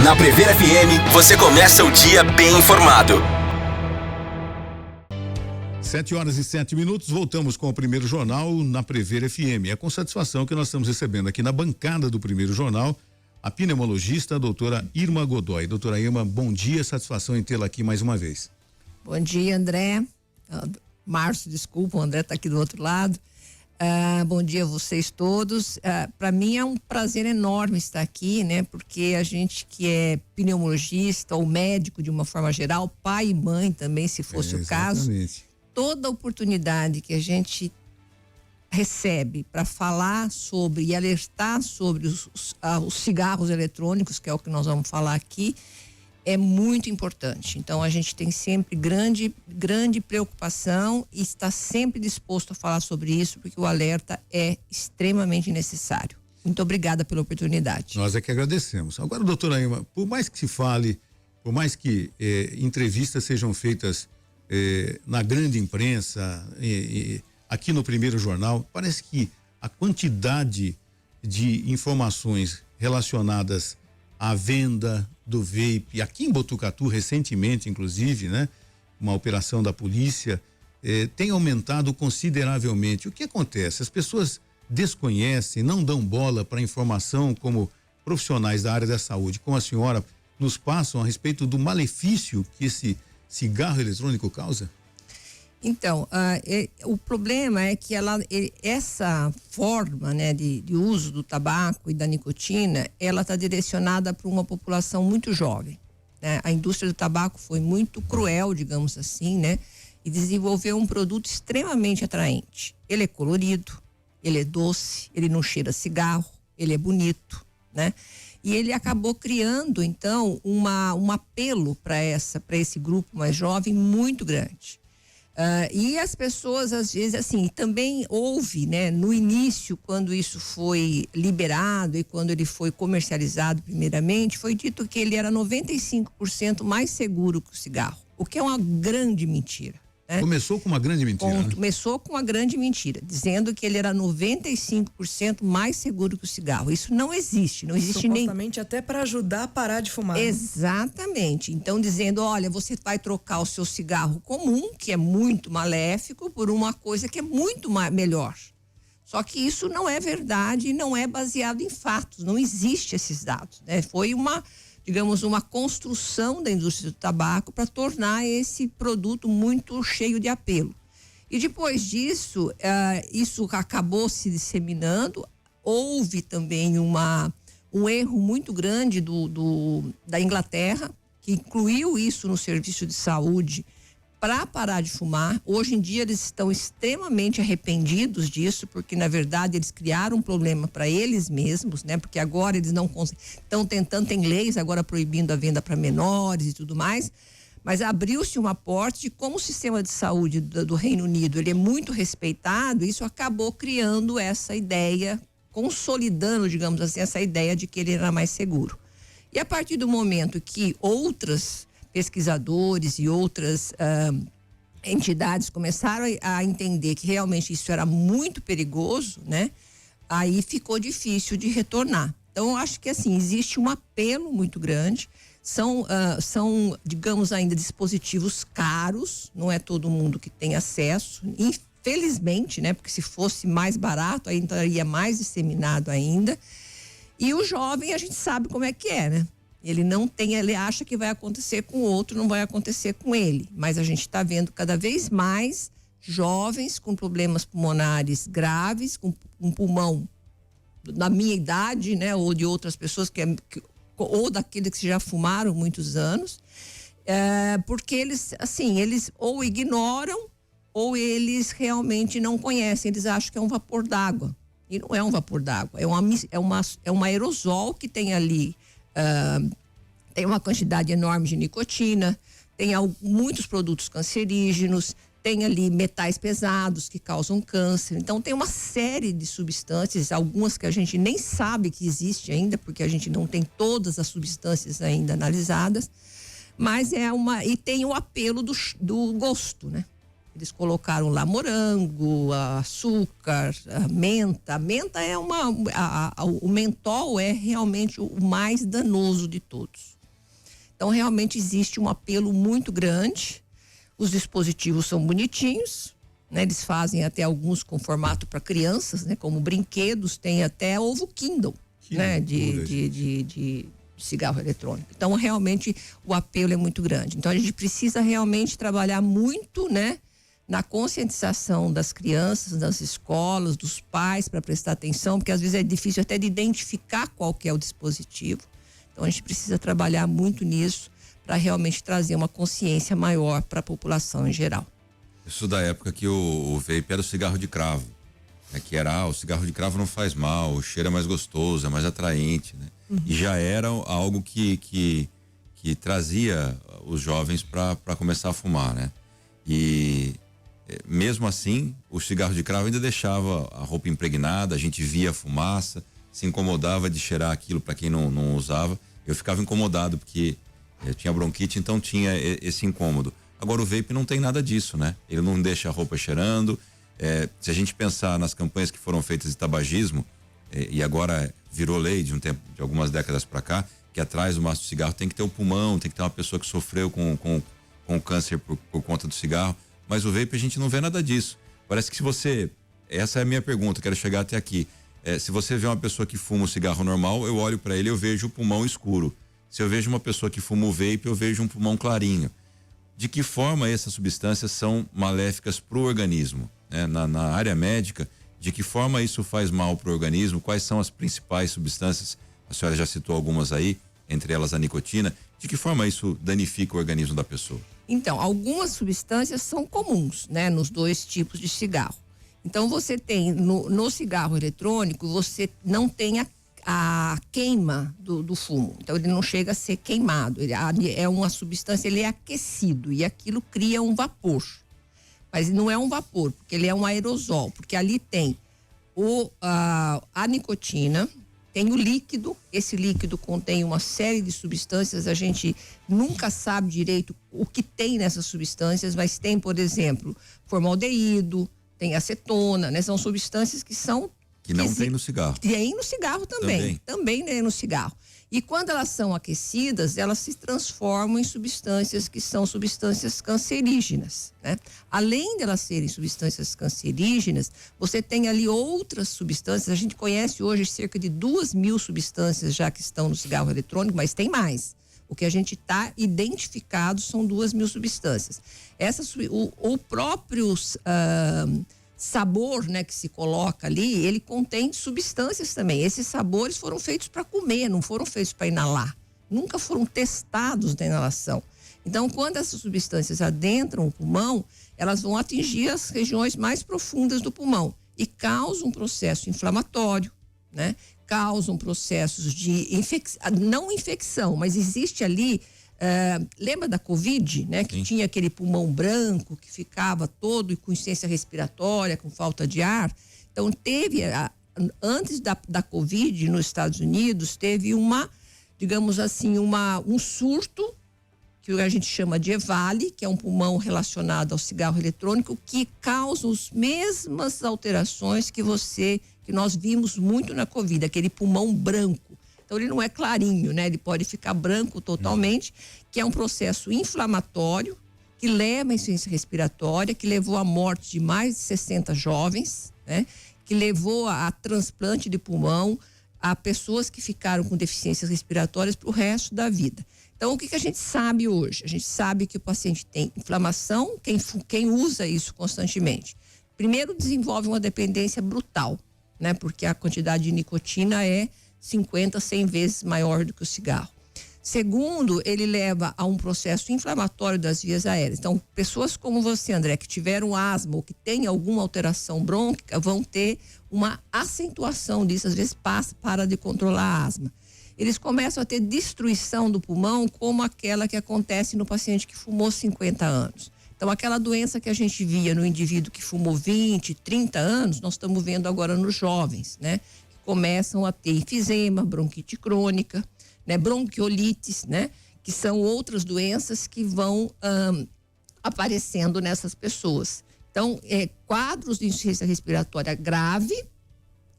Na Prever FM, você começa o dia bem informado. 7h07, voltamos com o primeiro jornal na Prever FM. É com satisfação que nós estamos recebendo aqui na bancada do primeiro jornal a pneumologista, a doutora Irma Godoy. Doutora Irma, bom dia, satisfação em tê-la aqui mais uma vez. Bom dia, André. Márcio, desculpa, o André está aqui do outro lado. Bom dia a vocês todos. Para mim é um prazer enorme estar aqui, né? Porque a gente que é pneumologista ou médico de uma forma geral, pai e mãe também, se fosse o caso, toda oportunidade que a gente recebe para falar sobre e alertar sobre os cigarros eletrônicos, que é o que nós vamos falar aqui, é muito importante. Então a gente tem sempre grande preocupação e está sempre disposto a falar sobre isso, porque o alerta é extremamente necessário. Muito obrigada pela oportunidade. Nós é que agradecemos. Agora, doutora Irma, por mais que se fale, por mais que entrevistas sejam feitas na grande imprensa, aqui no primeiro jornal, parece que a quantidade de informações relacionadas à venda do vape, aqui em Botucatu recentemente, inclusive, né? Uma operação da polícia tem aumentado consideravelmente. O que acontece? As pessoas desconhecem, não dão bola para informação como profissionais da área da saúde, como a senhora, nos passam a respeito do malefício que esse cigarro eletrônico causa? Então, o problema é que essa forma, né, de uso do tabaco e da nicotina, ela está direcionada para uma população muito jovem, né? A indústria do tabaco foi muito cruel, digamos assim, né? E desenvolveu um produto extremamente atraente. Ele é colorido, ele é doce, ele não cheira cigarro, ele é bonito, né? E ele acabou criando, então, um apelo para esse grupo mais jovem muito grande. E as pessoas, às vezes, assim, também houve, né, no início, quando isso foi liberado e quando ele foi comercializado primeiramente, foi dito que ele era 95% mais seguro que o cigarro, o que é uma grande mentira. Né? Começou com uma grande mentira. Começou com uma grande mentira, dizendo que ele era 95% mais seguro que o cigarro. Isso não existe, não existe nem... Supostamente até para ajudar a parar de fumar. Exatamente. Então, dizendo, olha, você vai trocar o seu cigarro comum, que é muito maléfico, por uma coisa que é muito melhor. Só que isso não é verdade e não é baseado em fatos, não existe esses dados, né? Foi uma construção da indústria do tabaco para tornar esse produto muito cheio de apelo. E depois disso, isso acabou se disseminando. Houve também um erro muito grande da Inglaterra, que incluiu isso no serviço de saúde para parar de fumar. Hoje em dia eles estão extremamente arrependidos disso, porque na verdade eles criaram um problema para eles mesmos, né? Porque agora eles não estão tentando, tem leis agora proibindo a venda para menores e tudo mais, mas abriu-se uma porta de como o sistema de saúde do Reino Unido, ele é muito respeitado, isso acabou criando essa ideia, consolidando, digamos assim, essa ideia de que ele era mais seguro. E a partir do momento que outras pesquisadores e outras entidades começaram a entender que realmente isso era muito perigoso, né? Aí ficou difícil de retornar. Então, eu acho que assim, existe um apelo muito grande, são, digamos, ainda dispositivos caros, não é todo mundo que tem acesso, infelizmente, né? Porque se fosse mais barato, aí estaria mais disseminado ainda. E o jovem, a gente sabe como é que é, né? Ele acha que vai acontecer com o outro, não vai acontecer com ele. Mas a gente está vendo cada vez mais jovens com problemas pulmonares graves, com um pulmão da minha idade, né? Ou de outras pessoas, ou daqueles que já fumaram muitos anos. Porque eles ou ignoram, ou eles realmente não conhecem. Eles acham que é um vapor d'água. E não é um vapor d'água. É uma aerosol que tem ali... tem uma quantidade enorme de nicotina, tem muitos produtos cancerígenos, tem ali metais pesados que causam câncer. Então tem uma série de substâncias, algumas que a gente nem sabe que existe ainda, porque a gente não tem todas as substâncias ainda analisadas, mas e tem o apelo do gosto, né? Eles colocaram lá morango, açúcar, menta. A menta é o mentol é realmente o mais danoso de todos. Então, realmente existe um apelo muito grande. Os dispositivos são bonitinhos, né? Eles fazem até alguns com formato para crianças, né? Como brinquedos, tem até ovo Kindle, né? De cigarro eletrônico. Então, realmente, o apelo é muito grande. Então, a gente precisa realmente trabalhar muito, né? Na conscientização das crianças, das escolas, dos pais, para prestar atenção, porque às vezes é difícil até de identificar qual que é o dispositivo. Então, a gente precisa trabalhar muito nisso para realmente trazer uma consciência maior para a população em geral. Isso da época que o vape era o cigarro de cravo, né? Que era, o cigarro de cravo não faz mal, o cheiro é mais gostoso, é mais atraente, né? E já era algo que trazia os jovens para começar a fumar, né? E mesmo assim, o cigarro de cravo ainda deixava a roupa impregnada, a gente via a fumaça, se incomodava de cheirar aquilo para quem não usava. Eu ficava incomodado porque eu tinha bronquite, então tinha esse incômodo. Agora o vape não tem nada disso, né? Ele não deixa a roupa cheirando. Se a gente pensar nas campanhas que foram feitas de tabagismo, e agora virou lei de algumas décadas para cá, que atrás do maço de cigarro tem que ter um pulmão, tem que ter uma pessoa que sofreu com câncer por conta do cigarro. Mas o vape a gente não vê nada disso. Parece que essa é a minha pergunta, quero chegar até aqui. Se você vê uma pessoa que fuma um cigarro normal, eu olho para ele e eu vejo o pulmão escuro. Se eu vejo uma pessoa que fuma o vape, eu vejo um pulmão clarinho. De que forma essas substâncias são maléficas para o organismo? Né? Na área médica, de que forma isso faz mal para o organismo? Quais são as principais substâncias? A senhora já citou algumas aí, entre elas a nicotina. De que forma isso danifica o organismo da pessoa? Então, algumas substâncias são comuns, né? Nos dois tipos de cigarro. Então, você tem, no cigarro eletrônico, você não tem a queima do fumo. Então, ele não chega a ser queimado. Ele é uma substância, ele é aquecido e aquilo cria um vapor. Mas não é um vapor, porque ele é um aerosol, porque ali tem a nicotina, tem o líquido, esse líquido contém uma série de substâncias, a gente nunca sabe direito o que tem nessas substâncias, mas tem, por exemplo, formaldeído, tem acetona, né? São substâncias que são... Que não tem no cigarro. Tem no cigarro também. Também tem no cigarro. E quando elas são aquecidas, elas se transformam em substâncias que são substâncias cancerígenas, né? Além de elas serem substâncias cancerígenas, você tem ali outras substâncias. A gente conhece hoje cerca de 2.000 substâncias já que estão no cigarro eletrônico, mas tem mais. O que a gente está identificado são 2.000 substâncias. O próprio sabor, né, que se coloca ali, ele contém substâncias também. Esses sabores foram feitos para comer, não foram feitos para inalar. Nunca foram testados na inalação. Então, quando essas substâncias adentram o pulmão, elas vão atingir as regiões mais profundas do pulmão e causam um processo inflamatório, né? Causam processos de não infecção, mas existe ali, lembra da Covid, né? Que tinha aquele pulmão branco que ficava todo com insuficiência respiratória, com falta de ar. Então teve, antes da Covid nos Estados Unidos, teve digamos assim, um surto que a gente chama de EVALI, que é um pulmão relacionado ao cigarro eletrônico, que causa as mesmas alterações que nós vimos muito na Covid, aquele pulmão branco. Então ele não é clarinho, né? Ele pode ficar branco totalmente, que é um processo inflamatório que leva à insuficiência respiratória, que levou à morte de mais de 60 jovens, né? Que levou a transplante de pulmão a pessoas que ficaram com deficiências respiratórias para o resto da vida. Então, o que a gente sabe hoje? A gente sabe que o paciente tem inflamação, quem usa isso constantemente. Primeiro, desenvolve uma dependência brutal, né? Porque a quantidade de nicotina é 50, 100 vezes maior do que o cigarro. Segundo, ele leva a um processo inflamatório das vias aéreas. Então, pessoas como você, André, que tiveram asma ou que têm alguma alteração brônquica, vão ter uma acentuação disso, às vezes para de controlar a asma. Eles começam a ter destruição do pulmão, como aquela que acontece no paciente que fumou 50 anos. Então, aquela doença que a gente via no indivíduo que fumou 20, 30 anos, nós estamos vendo agora nos jovens, né? Que começam a ter enfisema, bronquite crônica, né? Bronquiolites, né? Que são outras doenças que vão aparecendo nessas pessoas. Então, quadros de insuficiência respiratória grave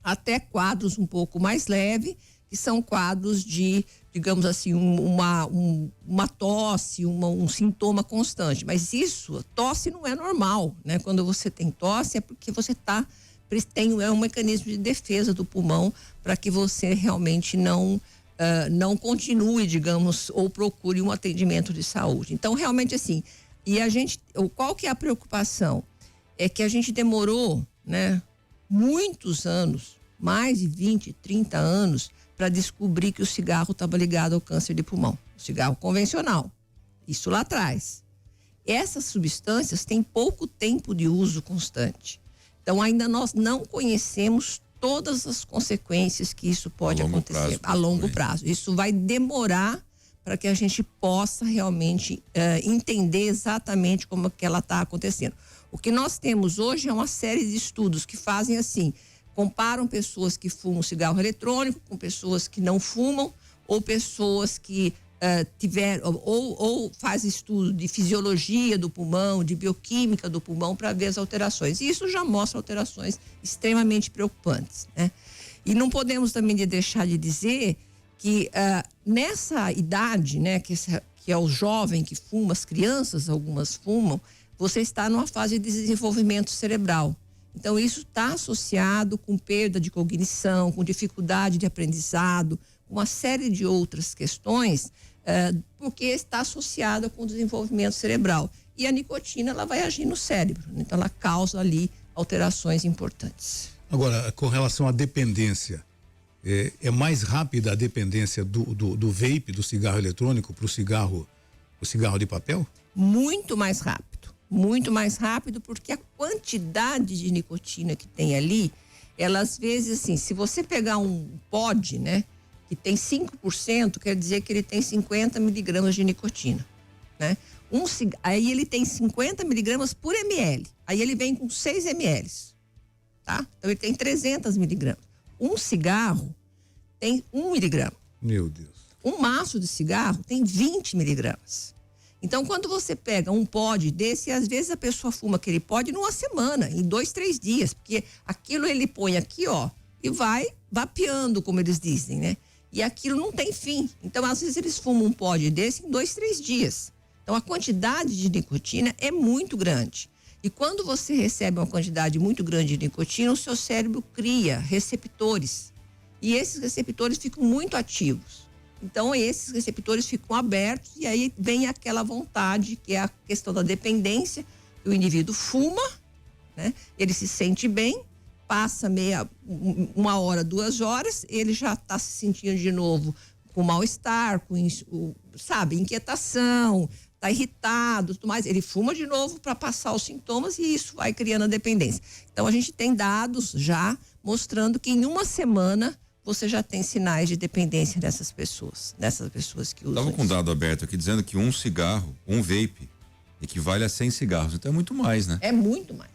até quadros um pouco mais leves, que são quadros de, digamos assim, uma tosse, um sintoma constante. Mas tosse não é normal, né? Quando você tem tosse é porque você é um mecanismo de defesa do pulmão para que você realmente não continue, digamos, ou procure um atendimento de saúde. Então, realmente assim, qual que é a preocupação? É que a gente demorou, né, muitos anos, mais de 20, 30 anos, para descobrir que o cigarro estava ligado ao câncer de pulmão. O cigarro convencional. Isso lá atrás. Essas substâncias têm pouco tempo de uso constante. Então, ainda nós não conhecemos todas as consequências que isso pode acontecer a longo prazo. Isso vai demorar para que a gente possa realmente entender exatamente como que ela está acontecendo. O que nós temos hoje é uma série de estudos que fazem assim, comparam pessoas que fumam cigarro eletrônico com pessoas que não fumam, ou pessoas que tiveram, ou faz estudo de fisiologia do pulmão, de bioquímica do pulmão, para ver as alterações. E isso já mostra alterações extremamente preocupantes, né? E não podemos também deixar de dizer que nessa idade, né, que é o jovem que fuma, as crianças, algumas fumam, você está numa fase de desenvolvimento cerebral. Então, isso está associado com perda de cognição, com dificuldade de aprendizado, uma série de outras questões, porque está associada com o desenvolvimento cerebral. E a nicotina, ela vai agir no cérebro, então ela causa ali alterações importantes. Agora, com relação à dependência, é mais rápida a dependência do vape, do cigarro eletrônico, para o cigarro de papel? Muito mais rápido. Muito mais rápido, porque a quantidade de nicotina que tem ali, ela às vezes assim, se você pegar um pod, né, que tem 5%, quer dizer que ele tem 50 miligramas de nicotina, né? Aí ele tem 50 miligramas por ml, aí ele vem com 6 ml, tá? Então ele tem 300 miligramas. Um cigarro tem 1 miligrama. Meu Deus. Um maço de cigarro tem 20 miligramas. Então, quando você pega um pod desse, às vezes a pessoa fuma aquele pod numa semana, em 2, 3 dias, porque aquilo ele põe aqui, ó, e vai vapeando, como eles dizem, né? E aquilo não tem fim. Então, às vezes eles fumam um pod desse em 2, 3 dias. Então, a quantidade de nicotina é muito grande. E quando você recebe uma quantidade muito grande de nicotina, o seu cérebro cria receptores. E esses receptores ficam muito ativos. Então, esses receptores ficam abertos e aí vem aquela vontade, que é a questão da dependência. O indivíduo fuma, né? Ele se sente bem, passa 1 hora, 2 horas, ele já está se sentindo de novo com mal-estar, com, inquietação, está irritado, tudo mais. Ele fuma de novo para passar os sintomas e isso vai criando a dependência. Então, a gente tem dados já mostrando que em 1 semana você já tem sinais de dependência dessas pessoas que usam. Estava com um dado aberto aqui dizendo que um cigarro, um vape, equivale a 100 cigarros. Então é muito mais, né? É muito mais.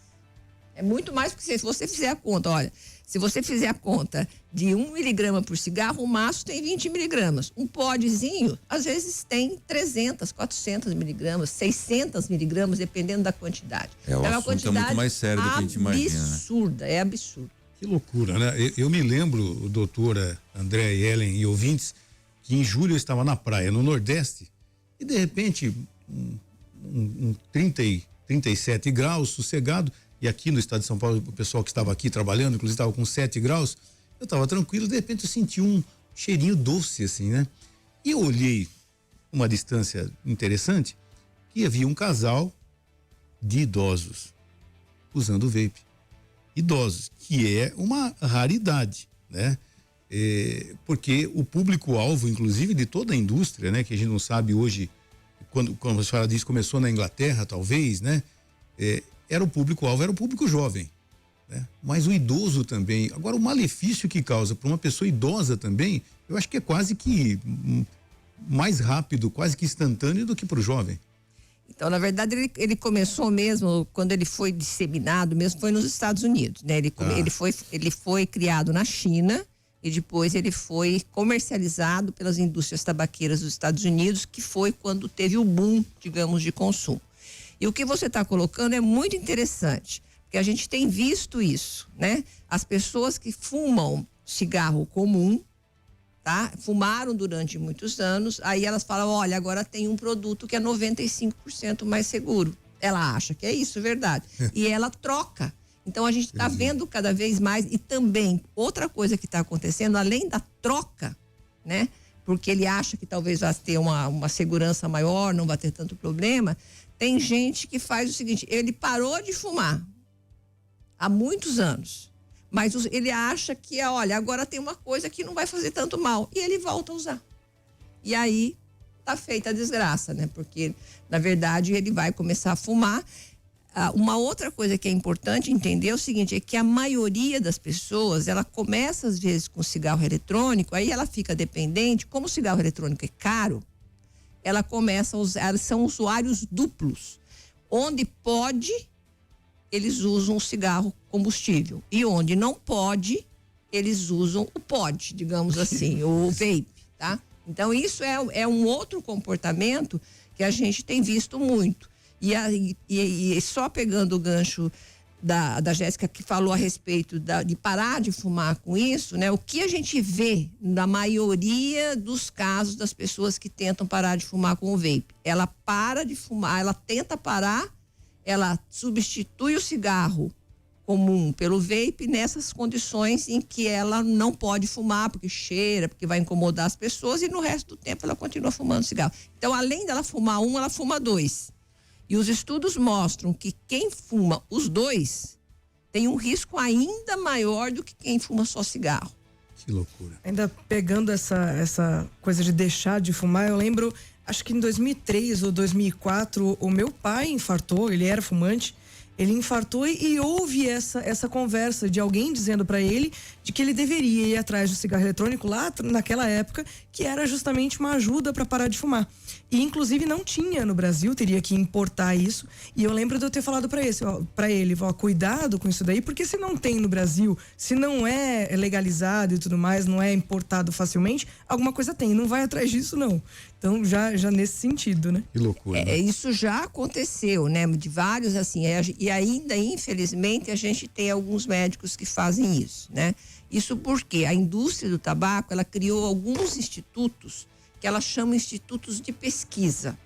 É muito mais, porque se você fizer a conta, olha, se você fizer a conta de 1 miligrama por cigarro, o maço tem 20 miligramas. Um podzinho, às vezes tem 300, 400 miligramas, 600 miligramas, dependendo da quantidade. O assunto é muito mais sério do que a gente imagina, né? Absurda, é absurdo. Que loucura, né? Eu me lembro, doutora André e Ellen e ouvintes, que em julho eu estava na praia, no Nordeste, e de repente, 37 graus, sossegado, e aqui no estado de São Paulo, o pessoal que estava aqui trabalhando, inclusive estava com 7 graus, eu estava tranquilo, de repente eu senti um cheirinho doce, assim, né? E eu olhei uma distância interessante, que havia um casal de idosos usando vape. Idosos, que é uma raridade, né? Porque o público-alvo, inclusive, de toda a indústria, né? Que a gente não sabe hoje, quando a senhora diz, começou na Inglaterra, talvez, né? Era o público-alvo, era o público jovem, né? Mas o idoso também. Agora, o malefício que causa para uma pessoa idosa também, eu acho que é quase que mais rápido, quase que instantâneo do que para o jovem. Então, na verdade, ele começou mesmo, quando ele foi disseminado mesmo, foi nos Estados Unidos, né? Ele foi criado na China e depois ele foi comercializado pelas indústrias tabaqueiras dos Estados Unidos, que foi quando teve o boom, digamos, de consumo. E o que você está colocando é muito interessante, porque a gente tem visto isso, né? As pessoas que fumam cigarro comum, tá? Fumaram durante muitos anos, aí elas falam, olha, agora tem um produto que é 95% mais seguro. Ela acha que é isso, verdade. E ela troca. Então a gente está vendo cada vez mais, e também outra coisa que está acontecendo, além da troca, né? Porque ele acha que talvez vai ter uma segurança maior, não vai ter tanto problema. Tem gente que faz o seguinte, ele parou de fumar há muitos anos, mas ele acha que, olha, agora tem uma coisa que não vai fazer tanto mal, e ele volta a usar. E aí tá feita a desgraça, né? Porque, na verdade, ele vai começar a fumar. Uma outra coisa que é importante entender é o seguinte, é que a maioria das pessoas, ela começa às vezes com cigarro eletrônico, aí ela fica dependente, como o cigarro eletrônico é caro, ela começa a usar, são usuários duplos, onde pode, eles usam o cigarro combustível, e onde não pode, eles usam o pod, digamos assim, o vape, tá? Então isso é um outro comportamento que a gente tem visto muito. E só pegando o gancho da Jéssica, que falou a respeito de parar de fumar com isso, né? O que a gente vê na maioria dos casos das pessoas que tentam parar de fumar com o vape, ela para de fumar, ela tenta parar, ela substitui o cigarro comum pelo vape nessas condições em que ela não pode fumar, porque cheira, porque vai incomodar as pessoas, e no resto do tempo ela continua fumando cigarro. Então, além dela fumar um, ela fuma dois. E os estudos mostram que quem fuma os dois tem um risco ainda maior do que quem fuma só cigarro. Que loucura. Ainda pegando essa coisa de deixar de fumar, eu lembro, acho que em 2003 ou 2004, o meu pai infartou, ele era fumante, ele infartou e houve essa conversa de alguém dizendo para ele de que ele deveria ir atrás do cigarro eletrônico lá naquela época, que era justamente uma ajuda para parar de fumar. E inclusive não tinha no Brasil, teria que importar isso. E eu lembro de eu ter falado para ele, cuidado com isso daí, porque se não tem no Brasil, se não é legalizado e tudo mais, não é importado facilmente, alguma coisa tem, não vai atrás disso não. Então já nesse sentido, né? Que loucura. Né? Isso já aconteceu, né? De vários assim, e ainda infelizmente a gente tem alguns médicos que fazem isso, né? Isso porque a indústria do tabaco, ela criou alguns institutos que ela chama institutos de pesquisa,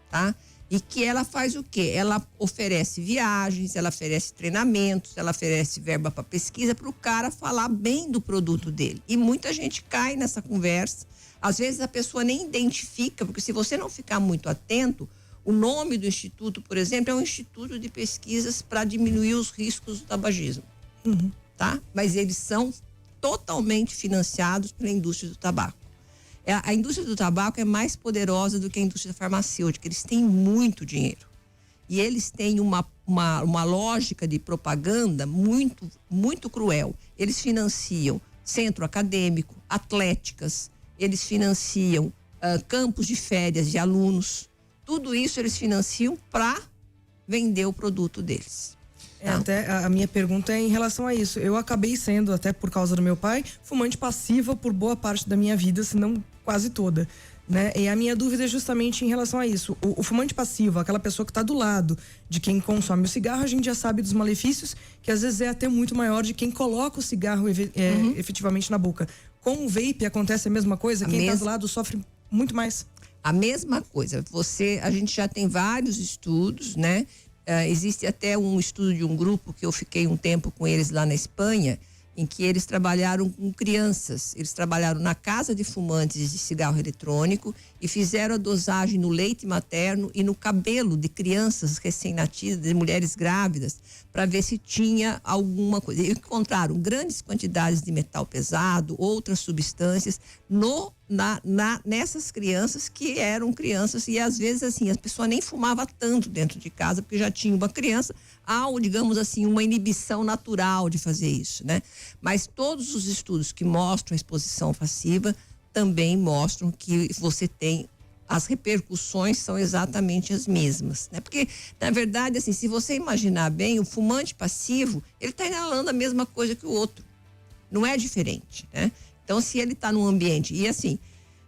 tá? E que ela faz o quê? Ela oferece viagens, ela oferece treinamentos, ela oferece verba para pesquisa para o cara falar bem do produto dele. E muita gente cai nessa conversa. Às vezes a pessoa nem identifica, porque se você não ficar muito atento, o nome do instituto, por exemplo, é um instituto de pesquisas para diminuir os riscos do tabagismo, tá? Mas eles são totalmente financiados pela indústria do tabaco. A indústria do tabaco é mais poderosa do que a indústria farmacêutica. Eles têm muito dinheiro. E eles têm uma lógica de propaganda muito, muito cruel. Eles financiam centro acadêmico, atléticas, eles financiam campos de férias de alunos. Tudo isso eles financiam para vender o produto deles. Até a minha pergunta é em relação a isso. Eu acabei sendo, até por causa do meu pai, fumante passiva por boa parte da minha vida, se não quase toda, né? E a minha dúvida é justamente em relação a isso. O fumante passivo, aquela pessoa que está do lado de quem consome o cigarro, a gente já sabe dos malefícios, que às vezes é até muito maior de quem coloca o cigarro efetivamente na boca. Com o vape acontece a mesma coisa? Quem está do lado sofre muito mais? A mesma coisa. A gente já tem vários estudos, né? Existe até um estudo de um grupo que eu fiquei um tempo com eles lá na Espanha, em que eles trabalharam com crianças. Eles trabalharam na casa de fumantes de cigarro eletrônico e fizeram a dosagem no leite materno e no cabelo de crianças recém-nascidas, de mulheres grávidas, para ver se tinha alguma coisa. E encontraram grandes quantidades de metal pesado, outras substâncias nessas crianças que eram crianças, e às vezes assim, a pessoa nem fumava tanto dentro de casa, porque já tinha uma criança, digamos assim, uma inibição natural de fazer isso, né? Mas todos os estudos que mostram a exposição passiva também mostram que você tem, as repercussões são exatamente as mesmas, né? Porque, na verdade, assim, se você imaginar bem, o fumante passivo, ele está inalando a mesma coisa que o outro, não é diferente, né? Então, se ele está num ambiente, e assim,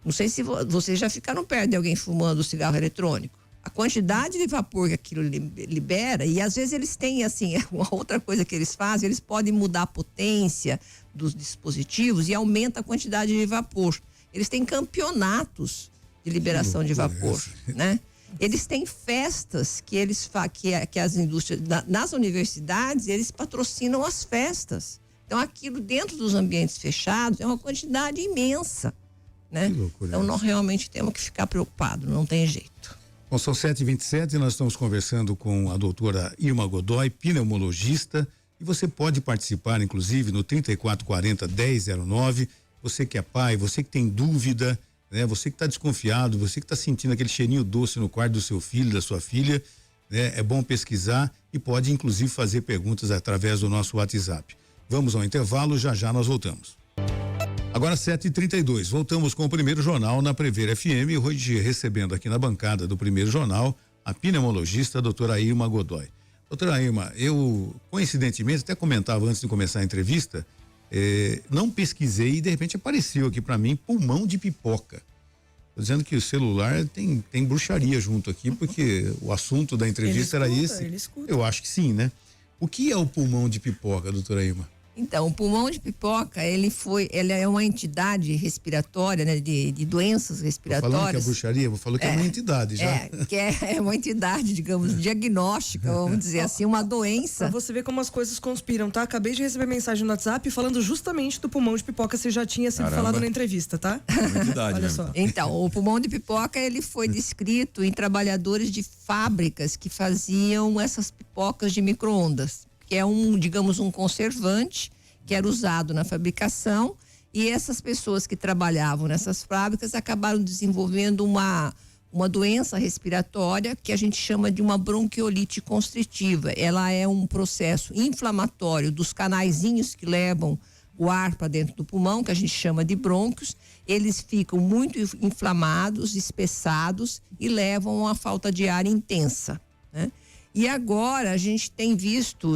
não sei se vocês já ficaram perto de alguém fumando cigarro eletrônico, A quantidade de vapor que aquilo libera, e às vezes eles têm, assim, uma outra coisa que eles fazem, eles podem mudar a potência dos dispositivos e aumenta a quantidade de vapor. Eles têm campeonatos de liberação de vapor, né? Eles têm festas que que as indústrias, nas universidades, eles patrocinam as festas. Então, aquilo dentro dos ambientes fechados é uma quantidade imensa, né? Então, nós realmente temos que ficar preocupados, não tem jeito. Bom, são 7h27 e nós estamos conversando com a doutora Irma Godoy, pneumologista, e você pode participar, inclusive, no 3440-1009. Você que é pai, você que tem dúvida, né? Você que está desconfiado, você que está sentindo aquele cheirinho doce no quarto do seu filho, da sua filha, né? É bom pesquisar e pode, inclusive, fazer perguntas através do nosso WhatsApp. Vamos ao intervalo, já nós voltamos. Agora 7h32, voltamos com o Primeiro Jornal na Prever FM, hoje recebendo aqui na bancada do Primeiro Jornal a pneumologista a doutora Irma Godoy. Doutora Irma, eu coincidentemente até comentava antes de começar a entrevista, não pesquisei e de repente apareceu aqui para mim pulmão de pipoca. Tô dizendo que o celular tem bruxaria junto aqui, porque o assunto da entrevista era esse. Ele escuta. Eu acho que sim, né? O que é o pulmão de pipoca, doutora Irma? Então, o pulmão de pipoca, ele é uma entidade respiratória, né, de doenças respiratórias. Falando que é bruxaria, falou que é uma entidade já. Que é uma entidade, digamos, diagnóstica, vamos dizer assim, uma doença. Pra você ver como as coisas conspiram, tá? Acabei de receber mensagem no WhatsApp falando justamente do pulmão de pipoca, se já tinha sido falado na entrevista, tá? É uma entidade. Olha mesmo. só. Então, o pulmão de pipoca, ele foi descrito em trabalhadores de fábricas que faziam essas pipocas de micro-ondas, que é digamos, um conservante que era usado na fabricação, e essas pessoas que trabalhavam nessas fábricas acabaram desenvolvendo uma doença respiratória que a gente chama de uma bronquiolite constritiva. Ela é um processo inflamatório dos canaizinhos que levam o ar para dentro do pulmão, que a gente chama de brônquios. Eles ficam muito inflamados, espessados e levam a uma falta de ar intensa, né? E agora a gente tem visto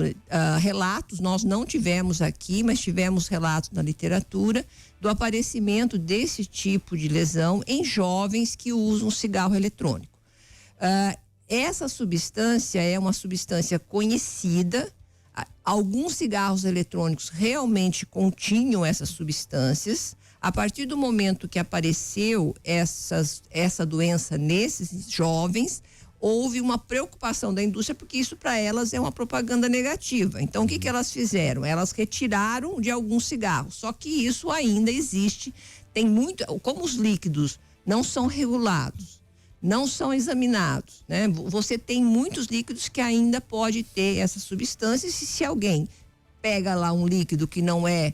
relatos, nós não tivemos aqui, mas tivemos relatos na literatura do aparecimento desse tipo de lesão em jovens que usam cigarro eletrônico. Essa substância é uma substância conhecida. Alguns cigarros eletrônicos realmente continham essas substâncias. A partir do momento que apareceu essa doença nesses jovens, houve uma preocupação da indústria, porque isso para elas é uma propaganda negativa. Então, o que elas fizeram? Elas retiraram de alguns cigarros, só que isso ainda existe. Tem muito, como os líquidos não são regulados, não são examinados, né? Você tem muitos líquidos que ainda pode ter essas substâncias, e se alguém pega lá um líquido que não é,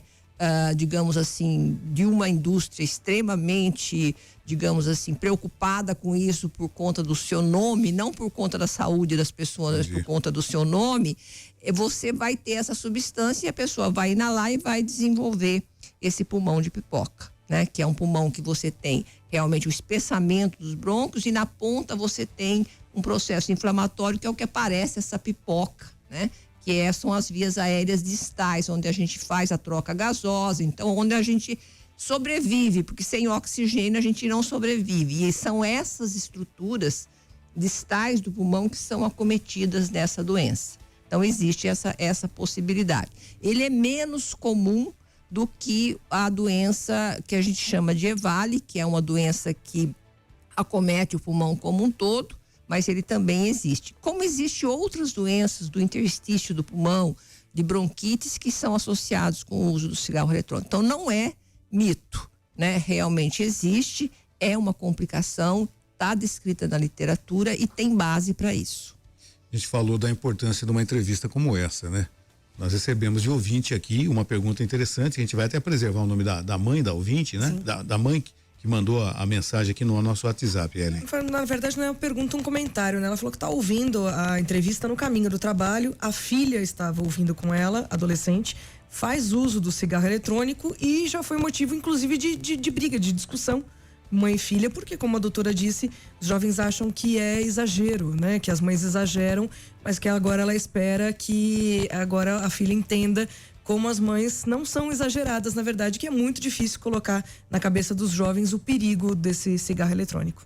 digamos assim, de uma indústria extremamente, digamos assim, preocupada com isso por conta do seu nome, não por conta da saúde das pessoas, por conta do seu nome, você vai ter essa substância e a pessoa vai inalar e vai desenvolver esse pulmão de pipoca, né? Que é um pulmão que você tem realmente o espessamento dos brônquios e na ponta você tem um processo inflamatório que é o que aparece essa pipoca, né? Que são as vias aéreas distais, onde a gente faz a troca gasosa, então onde a gente sobrevive, porque sem oxigênio a gente não sobrevive, e são essas estruturas distais do pulmão que são acometidas nessa doença. Então existe essa possibilidade. Ele é menos comum do que a doença que a gente chama de EVALI, que é uma doença que acomete o pulmão como um todo, mas ele também existe. Como existem outras doenças do interstício do pulmão, de bronquites, que são associados com o uso do cigarro eletrônico. Então não é mito, né? Realmente existe, é uma complicação, está descrita na literatura e tem base para isso. A gente falou da importância de uma entrevista como essa, né? Nós recebemos de ouvinte aqui uma pergunta interessante, a gente vai até preservar o nome da mãe da ouvinte, né? Da mãe que mandou a mensagem aqui no nosso WhatsApp, Ellen. Na verdade não é uma pergunta, um comentário, né? Ela falou que está ouvindo a entrevista no caminho do trabalho, a filha estava ouvindo com ela, adolescente, faz uso do cigarro eletrônico e já foi motivo, inclusive, de briga, de discussão, mãe e filha, porque, como a doutora disse, os jovens acham que é exagero, né? Que as mães exageram, mas que agora ela espera que agora a filha entenda como as mães não são exageradas, na verdade, que é muito difícil colocar na cabeça dos jovens o perigo desse cigarro eletrônico.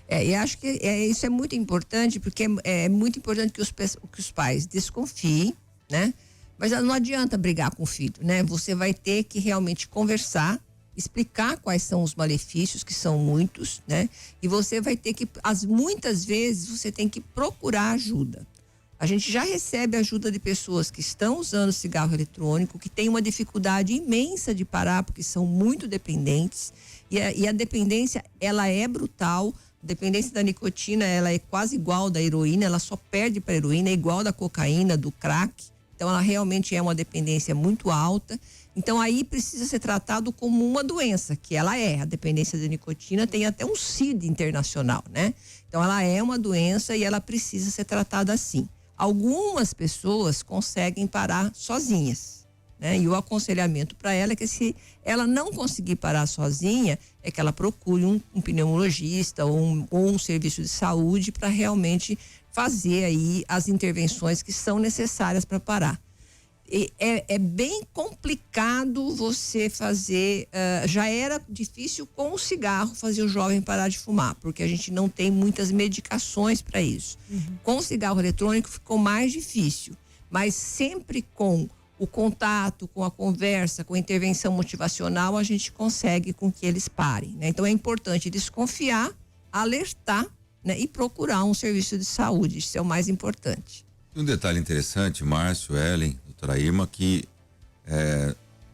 E acho que isso é muito importante, porque é muito importante que os pais desconfiem, né? Mas não adianta brigar com o filho, né? Você vai ter que realmente conversar, explicar quais são os malefícios, que são muitos, né? E você vai ter que, muitas vezes, você tem que procurar ajuda. A gente já recebe ajuda de pessoas que estão usando cigarro eletrônico, que têm uma dificuldade imensa de parar, porque são muito dependentes. E a dependência, ela é brutal. A dependência da nicotina, ela é quase igual da heroína, ela só perde para a heroína, é igual da cocaína, do crack. Então, ela realmente é uma dependência muito alta. Então, aí precisa ser tratado como uma doença, que ela é. A dependência da nicotina tem até um CID internacional, né? Então, ela é uma doença e ela precisa ser tratada assim. Algumas pessoas conseguem parar sozinhas, né? E o aconselhamento para ela é que, se ela não conseguir parar sozinha, é que ela procure um pneumologista ou um serviço de saúde para realmente fazer aí as intervenções que são necessárias para parar. É bem complicado você fazer, já era difícil com o cigarro fazer o jovem parar de fumar, porque a gente não tem muitas medicações para isso. Com o cigarro eletrônico ficou mais difícil, mas sempre com o contato, com a conversa, com a intervenção motivacional, a gente consegue com que eles parem, né? Então é importante desconfiar, alertar, né? E procurar um serviço de saúde, isso é o mais importante. Um detalhe interessante, Márcio, Ellen, doutora Irma, que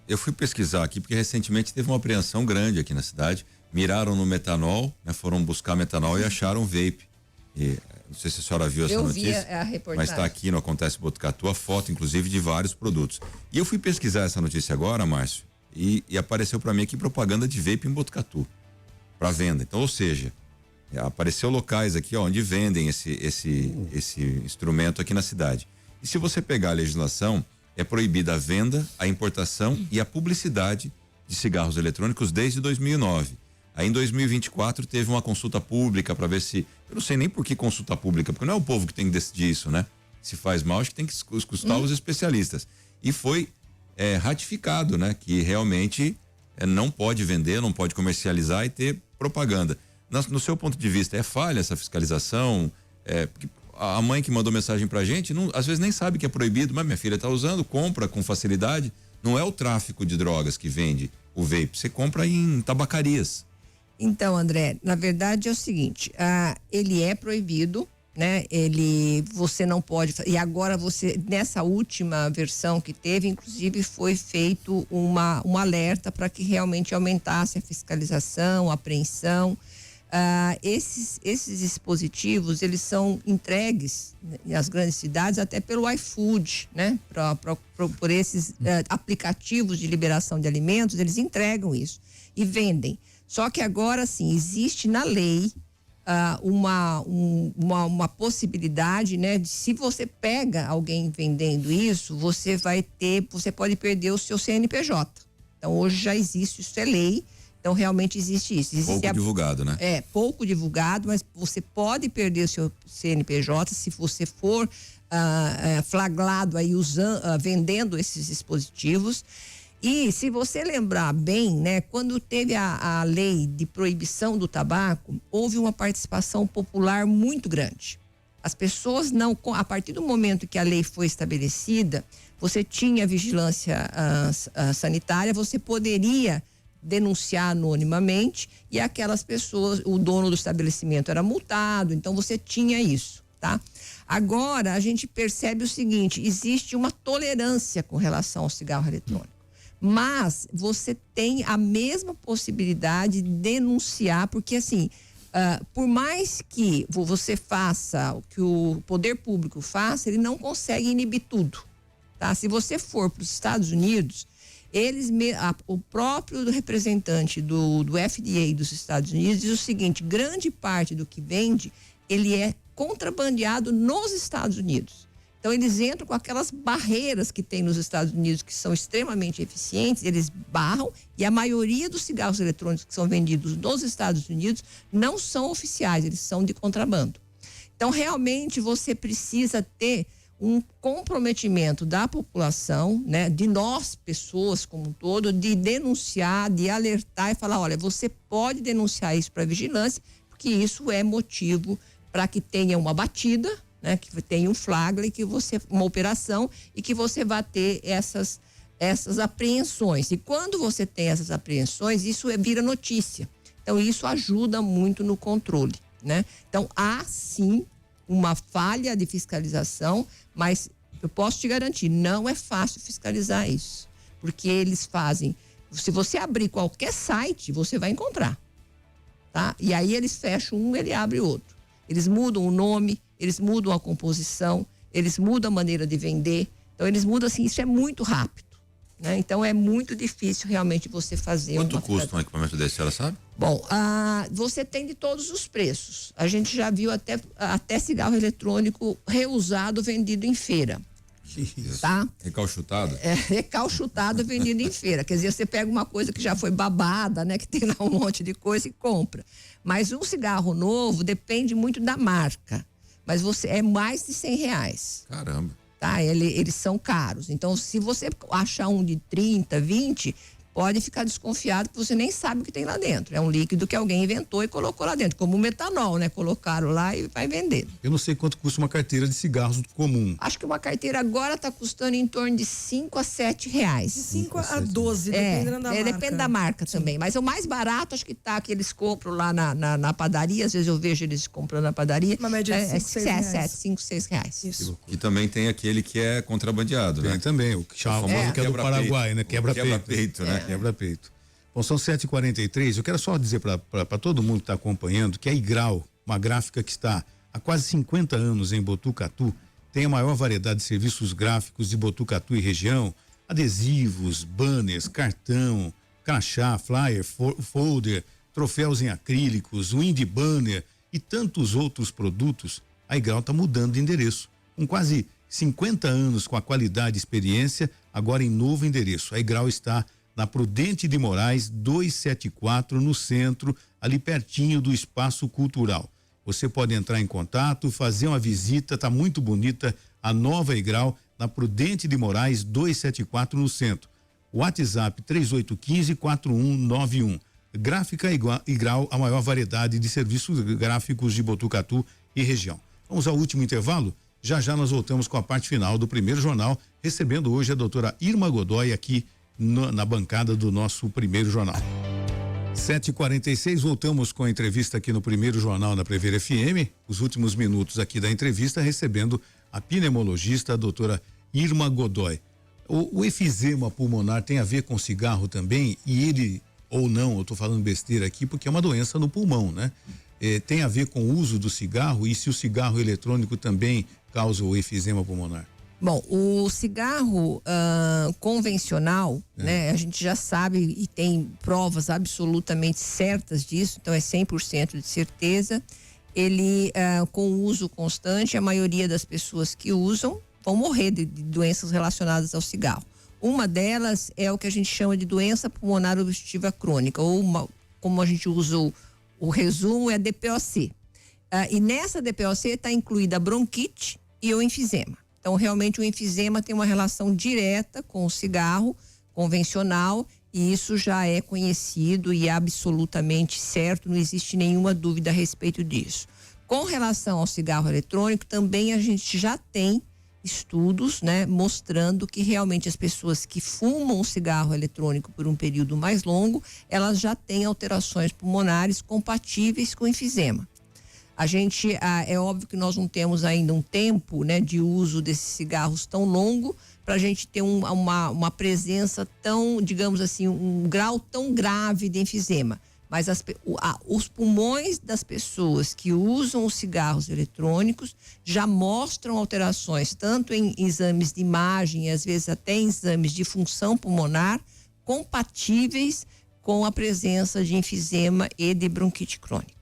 eu fui pesquisar aqui porque recentemente teve uma apreensão grande aqui na cidade, miraram no metanol, né, foram buscar metanol e acharam vape. E, não sei se a senhora viu essa notícia, eu vi a reportagem. Mas está aqui no Acontece Botucatu a foto, inclusive, de vários produtos. E eu fui pesquisar essa notícia agora, Márcio, e apareceu para mim aqui propaganda de vape em Botucatu, para venda. Então, ou seja, apareceu locais aqui onde vendem esse instrumento aqui na cidade. E se você pegar a legislação, é proibida a venda, a importação e a publicidade de cigarros eletrônicos desde 2009. Aí em 2024 teve uma consulta pública para ver se, eu não sei nem por que consulta pública, porque não é o povo que tem que decidir isso, né? Se faz mal, acho que tem que escutar os especialistas. E foi ratificado, né? Que realmente não pode vender, não pode comercializar e ter propaganda. No seu ponto de vista, é falha essa fiscalização? Porque a mãe que mandou mensagem pra gente, às vezes nem sabe que é proibido, mas minha filha tá usando, compra com facilidade. Não é o tráfico de drogas que vende o vape, você compra em tabacarias. Então, André, na verdade é o seguinte, ele é proibido, né? Você não pode, e agora nessa última versão que teve, inclusive foi feito um alerta para que realmente aumentasse a fiscalização, a apreensão. Esses dispositivos, eles são entregues nas grandes cidades até pelo iFood, né? Por esses aplicativos de liberação de alimentos, eles entregam isso e vendem. Só que agora, sim, existe na lei uma possibilidade, né? De, se você pega alguém vendendo isso, você pode perder o seu CNPJ. Então, hoje já existe, isso é lei. Então, realmente existe isso. Pouco divulgado, né? Pouco divulgado, mas você pode perder o seu CNPJ se você for flagrado aí vendendo esses dispositivos. E se você lembrar bem, né, quando teve a lei de proibição do tabaco, houve uma participação popular muito grande. As pessoas a partir do momento que a lei foi estabelecida, você tinha vigilância sanitária, você poderia denunciar anonimamente e aquelas pessoas, o dono do estabelecimento era multado, então você tinha isso, tá? Agora a gente percebe o seguinte, existe uma tolerância com relação ao cigarro eletrônico, mas você tem a mesma possibilidade de denunciar, porque assim, por mais que você faça, o que o poder público faça, ele não consegue inibir tudo, tá? Se você for para os Estados Unidos, o próprio representante do FDA dos Estados Unidos diz o seguinte, grande parte do que vende, ele é contrabandeado nos Estados Unidos. Então, eles entram com aquelas barreiras que tem nos Estados Unidos, que são extremamente eficientes, eles barram, e a maioria dos cigarros eletrônicos que são vendidos nos Estados Unidos não são oficiais, eles são de contrabando. Então, realmente, você precisa ter um comprometimento da população, né, de nós, pessoas como um todo, de denunciar, de alertar e falar, olha, você pode denunciar isso para a vigilância, que isso é motivo para que tenha uma batida, né? Que tenha um flagra, uma operação, e que você vá ter essas apreensões. E quando você tem essas apreensões, isso vira notícia. Então, isso ajuda muito no controle, né? Então, há sim uma falha de fiscalização, mas eu posso te garantir, não é fácil fiscalizar isso. Porque eles fazem, se você abrir qualquer site, você vai encontrar, tá? E aí eles fecham um, ele abre outro. Eles mudam o nome, eles mudam a composição, eles mudam a maneira de vender. Então, eles mudam assim, isso é muito rápido, né? Então, é muito difícil realmente você fazer. Quanto custa um equipamento desse, ela sabe? Bom, você tem de todos os preços. A gente já viu até cigarro eletrônico reusado vendido em feira. Tá? Recalchutado? Recalchutado vendido em feira. Quer dizer, você pega uma coisa que já foi babada, né? Que tem lá um monte de coisa e compra. Mas um cigarro novo depende muito da marca. Mas é mais de R$100. Caramba. Tá? Eles são caros. Então, se você achar um de 30, 20, pode ficar desconfiado que você nem sabe o que tem lá dentro. É um líquido que alguém inventou e colocou lá dentro, como o metanol, né? Colocaram lá e vai vender. Eu não sei quanto custa uma carteira de cigarros comum. Acho que uma carteira agora está custando em torno de R$5 a R$7. De 5 a 12, dependendo da marca. Depende da marca também. Mas o mais barato, acho que tá, que eles compram lá na padaria, às vezes eu vejo eles comprando na padaria. Uma média de 5, 6 reais. 5, 6 reais. Isso. E também tem aquele que é contrabandeado, né? Tem também, o famoso que é do Paraguai, né? Quebra-peito, né? Quebra-peito. Bom, são 7h43. Eu quero só dizer para todo mundo que está acompanhando que a Igrau, uma gráfica que está há quase 50 anos em Botucatu, tem a maior variedade de serviços gráficos de Botucatu e região: adesivos, banners, cartão, crachá, flyer, folder, troféus em acrílicos, wind banner e tantos outros produtos. A Igrau está mudando de endereço. Com quase 50 anos com a qualidade e experiência, agora em novo endereço. A Igrau está na Prudente de Moraes 274, no centro, ali pertinho do Espaço Cultural. Você pode entrar em contato, fazer uma visita, tá muito bonita a nova Igrau, na Prudente de Moraes 274, no centro. WhatsApp 3815-4191. Gráfica Igrau, a maior variedade de serviços gráficos de Botucatu e região. Vamos ao último intervalo? Já já nós voltamos com a parte final do primeiro jornal, recebendo hoje a doutora Irma Godoy aqui na bancada do nosso primeiro jornal. 7h46, voltamos com a entrevista aqui no primeiro jornal na Prever FM. Os últimos minutos aqui da entrevista, recebendo a pneumologista, a doutora Irma Godoy. O efizema pulmonar tem a ver com cigarro também, e ele, ou não, eu estou falando besteira aqui, porque é uma doença no pulmão, né? Tem a ver com o uso do cigarro, e se o cigarro eletrônico também causa o efizema pulmonar? Bom, o cigarro convencional, né? A gente já sabe e tem provas absolutamente certas disso, então é 100% de certeza. Ele, com o uso constante, a maioria das pessoas que usam vão morrer de doenças relacionadas ao cigarro. Uma delas é o que a gente chama de doença pulmonar obstrutiva crônica, ou como a gente usa o resumo, é a DPOC. E nessa DPOC está incluída a bronquite e o enfisema. Então, realmente, o enfisema tem uma relação direta com o cigarro convencional, e isso já é conhecido e absolutamente certo, não existe nenhuma dúvida a respeito disso. Com relação ao cigarro eletrônico, também a gente já tem estudos, né, mostrando que realmente as pessoas que fumam o cigarro eletrônico por um período mais longo, elas já têm alterações pulmonares compatíveis com enfisema. A gente, é óbvio que nós não temos ainda um tempo, né, de uso desses cigarros tão longo para a gente ter uma presença tão, digamos assim, um grau tão grave de enfisema. Mas os pulmões das pessoas que usam os cigarros eletrônicos já mostram alterações, tanto em exames de imagem e às vezes até em exames de função pulmonar, compatíveis com a presença de enfisema e de bronquite crônica.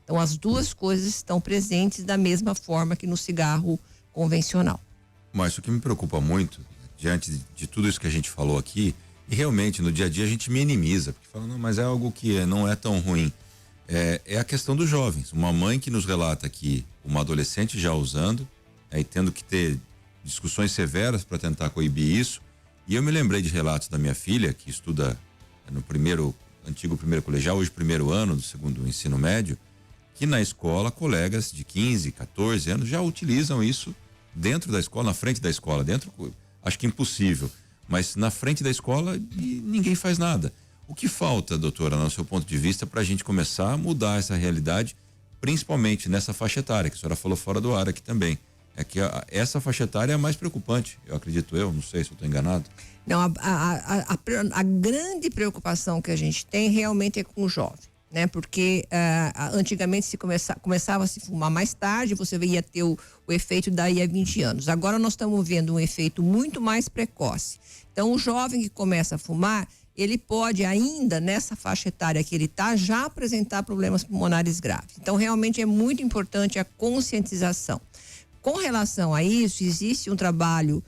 Então, as duas coisas estão presentes da mesma forma que no cigarro convencional. Mas o que me preocupa muito, diante de tudo isso que a gente falou aqui, e realmente no dia a dia a gente minimiza, porque fala, não, mas é algo que não é tão ruim. É a questão dos jovens. Uma mãe que nos relata que uma adolescente já usando, e tendo que ter discussões severas para tentar coibir isso. E eu me lembrei de relatos da minha filha, que estuda no antigo primeiro colegial, hoje primeiro ano do segundo ensino médio, que na escola colegas de 15, 14 anos já utilizam isso dentro da escola, na frente da escola, acho que impossível, mas na frente da escola e ninguém faz nada. O que falta, doutora, no seu ponto de vista, para a gente começar a mudar essa realidade, principalmente nessa faixa etária, que a senhora falou fora do ar aqui também? É que essa faixa etária é a mais preocupante, eu acredito, não sei se eu estou enganado. Não, a grande preocupação que a gente tem realmente é com o jovem, né? Porque antigamente começava a se fumar mais tarde, você ia ter o efeito daí a 20 anos. Agora nós estamos vendo um efeito muito mais precoce. Então o jovem que começa a fumar, ele pode ainda, nessa faixa etária que ele está, já apresentar problemas pulmonares graves. Então realmente é muito importante a conscientização. Com relação a isso, existe um trabalho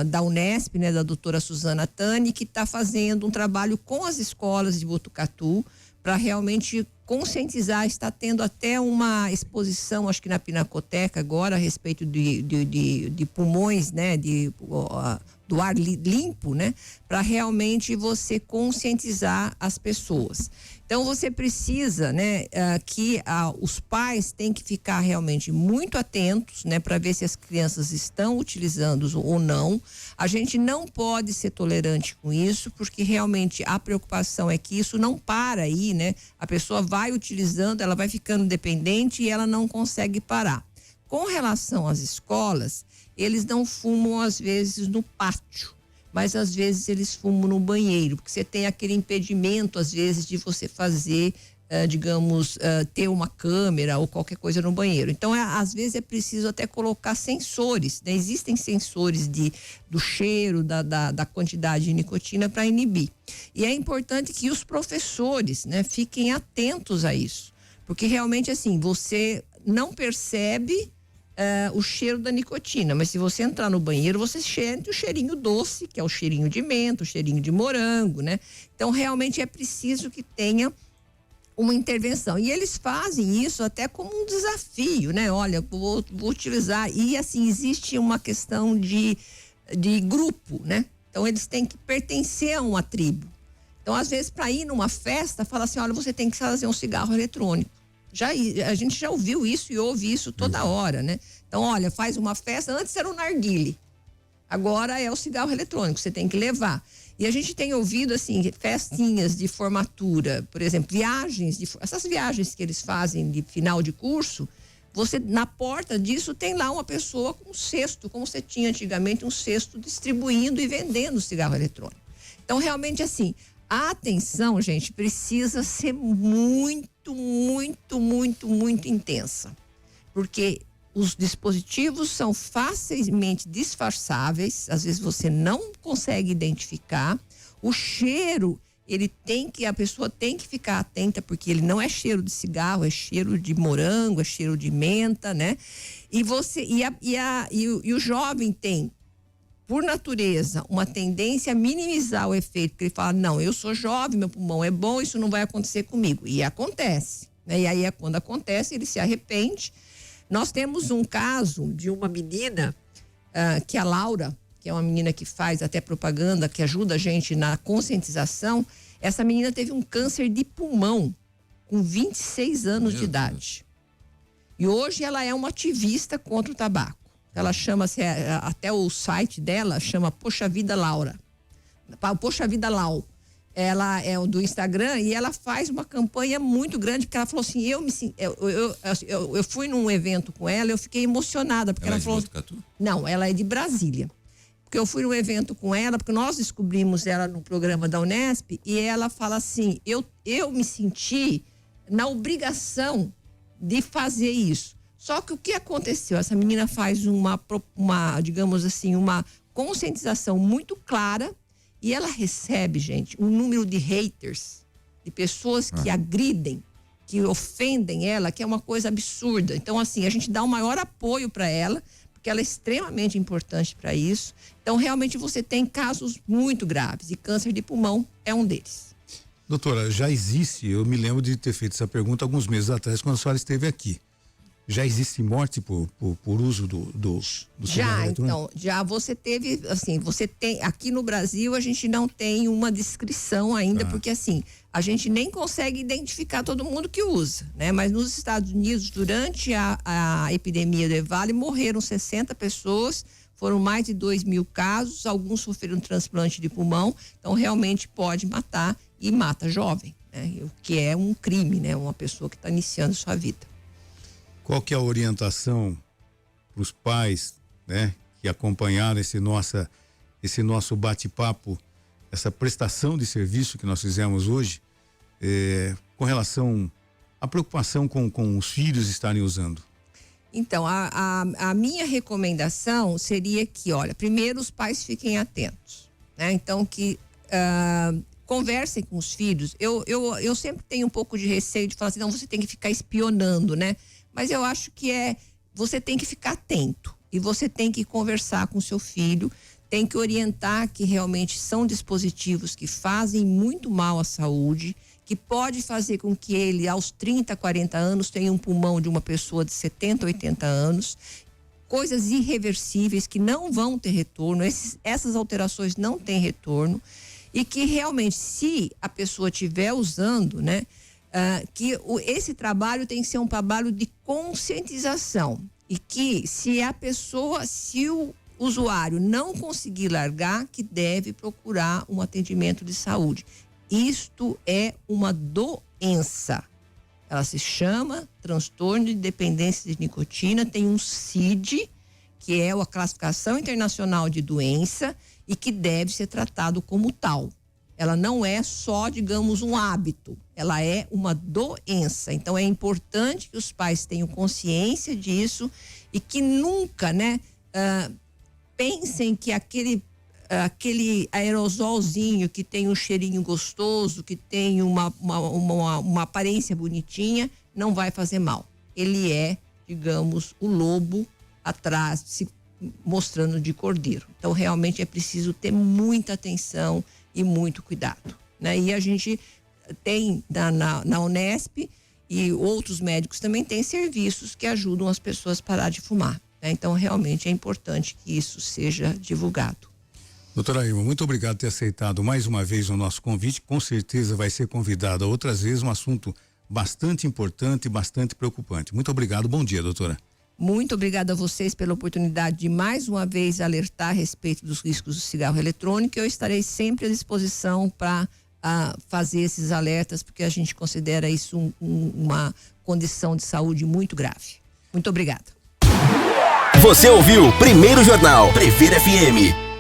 da Unesp, né, da doutora Suzana Tani, que está fazendo um trabalho com as escolas de Botucatu para realmente conscientizar. Está tendo até uma exposição, acho que na Pinacoteca agora, a respeito de pulmões, né, do ar limpo, né, para realmente você conscientizar as pessoas. Então você precisa, né, que os pais têm que ficar realmente muito atentos, né, para ver se as crianças estão utilizando ou não. A gente não pode ser tolerante com isso, porque realmente a preocupação é que isso não para aí, né? A pessoa vai utilizando, ela vai ficando dependente e ela não consegue parar. Com relação às escolas, eles não fumam às vezes no pátio, mas às vezes eles fumam no banheiro, porque você tem aquele impedimento às vezes de você fazer, ter uma câmera ou qualquer coisa no banheiro. Então, às vezes é preciso até colocar sensores, né? Existem sensores do cheiro, da quantidade de nicotina para inibir. E é importante que os professores, né, fiquem atentos a isso, porque realmente assim, você não percebe o cheiro da nicotina, mas se você entrar no banheiro, você sente o cheirinho doce, que é o cheirinho de menta, o cheirinho de morango, né? Então, realmente é preciso que tenha uma intervenção. E eles fazem isso até como um desafio, né? Olha, vou utilizar. E assim, existe uma questão de grupo, né? Então, eles têm que pertencer a uma tribo. Então, às vezes, para ir numa festa, fala assim, olha, você tem que fazer um cigarro eletrônico. A gente já ouviu isso e ouve isso toda hora, né? Então, olha, faz uma festa, antes era o narguile, agora é o cigarro eletrônico, você tem que levar. E a gente tem ouvido, assim, festinhas de formatura, por exemplo, essas viagens que eles fazem de final de curso, você, na porta disso, tem lá uma pessoa com um cesto, como você tinha antigamente, um cesto distribuindo e vendendo cigarro eletrônico. Então, realmente, assim, a atenção, gente, precisa ser muito intensa, porque os dispositivos são facilmente disfarçáveis, às vezes você não consegue identificar. O cheiro, a pessoa tem que ficar atenta, porque ele não é cheiro de cigarro, é cheiro de morango, é cheiro de menta, né? E o jovem tem, por natureza, uma tendência a minimizar o efeito, porque ele fala, não, eu sou jovem, meu pulmão é bom, isso não vai acontecer comigo. E acontece, né? E aí quando acontece, ele se arrepende. Nós temos um caso de uma menina, que é a Laura, que é uma menina que faz até propaganda, que ajuda a gente na conscientização. Essa menina teve um câncer de pulmão com 26 anos de idade. E hoje ela é uma ativista contra o tabaco. Ela chama-se, até o site dela chama Poxa Vida Laura. Poxa Vida Lau. Ela é do Instagram e ela faz uma campanha muito grande, porque ela falou assim, eu fui num evento com ela, eu fiquei emocionada, porque ela falou... De Botucatu? Não, ela é de Brasília. Porque eu fui num evento com ela, porque nós descobrimos ela no programa da Unesp, e ela fala assim, eu me senti na obrigação de fazer isso. Só que o que aconteceu? Essa menina faz digamos assim, uma conscientização muito clara, e ela recebe, gente, um número de haters, de pessoas que agridem, que ofendem ela, que é uma coisa absurda. Então, assim, a gente dá o maior apoio para ela, porque ela é extremamente importante para isso. Então, realmente, você tem casos muito graves, e câncer de pulmão é um deles. Doutora, já existe, eu me lembro de ter feito essa pergunta alguns meses atrás, quando a senhora esteve aqui. Já existe morte por uso do cigarro eletrônico? Então, já você teve, assim, você tem, aqui no Brasil a gente não tem uma descrição ainda, porque assim, a gente nem consegue identificar todo mundo que usa, né? Mas nos Estados Unidos, durante a epidemia do EVALI, morreram 60 pessoas, foram mais de 2.000 casos, alguns sofreram transplante de pulmão, então realmente pode matar e mata jovem, né? O que é um crime, né? Uma pessoa que está iniciando sua vida. Qual que é a orientação para os pais, né, que acompanharam esse nosso bate-papo, essa prestação de serviço que nós fizemos hoje, com relação à preocupação com os filhos estarem usando? Então, a minha recomendação seria que, olha, primeiro os pais fiquem atentos, né? Então, que conversem com os filhos. Eu sempre tenho um pouco de receio de falar assim, não, você tem que ficar espionando, né? Mas eu acho que você tem que ficar atento e você tem que conversar com seu filho, tem que orientar que realmente são dispositivos que fazem muito mal à saúde, que pode fazer com que ele, aos 30, 40 anos, tenha um pulmão de uma pessoa de 70, 80 anos, coisas irreversíveis que não vão ter retorno, essas alterações não têm retorno, e que realmente, se a pessoa estiver usando, né, esse trabalho tem que ser um trabalho de conscientização e que se o usuário não conseguir largar, que deve procurar um atendimento de saúde. Isto é uma doença. Ela se chama transtorno de dependência de nicotina, tem um CID, que é a classificação internacional de doença e que deve ser tratado como tal. Ela não é só, digamos, um hábito, ela é uma doença. Então é importante que os pais tenham consciência disso e que nunca, né, pensem que aquele aerosolzinho que tem um cheirinho gostoso, que tem uma aparência bonitinha, não vai fazer mal. Ele é, digamos, o lobo atrás, se mostrando de cordeiro. Então realmente é preciso ter muita atenção e muito cuidado, né? E a gente tem na Unesp e outros médicos também têm serviços que ajudam as pessoas a parar de fumar, né? Então realmente é importante que isso seja divulgado. Doutora Irma, muito obrigado por ter aceitado mais uma vez o nosso convite. Com certeza vai ser convidada outras vezes, um assunto bastante importante e bastante preocupante. Muito obrigado, bom dia, doutora. Muito obrigada a vocês pela oportunidade de mais uma vez alertar a respeito dos riscos do cigarro eletrônico. Eu estarei sempre à disposição para fazer esses alertas, porque a gente considera isso uma condição de saúde muito grave. Muito obrigada. Você ouviu Primeiro Jornal Previr FM.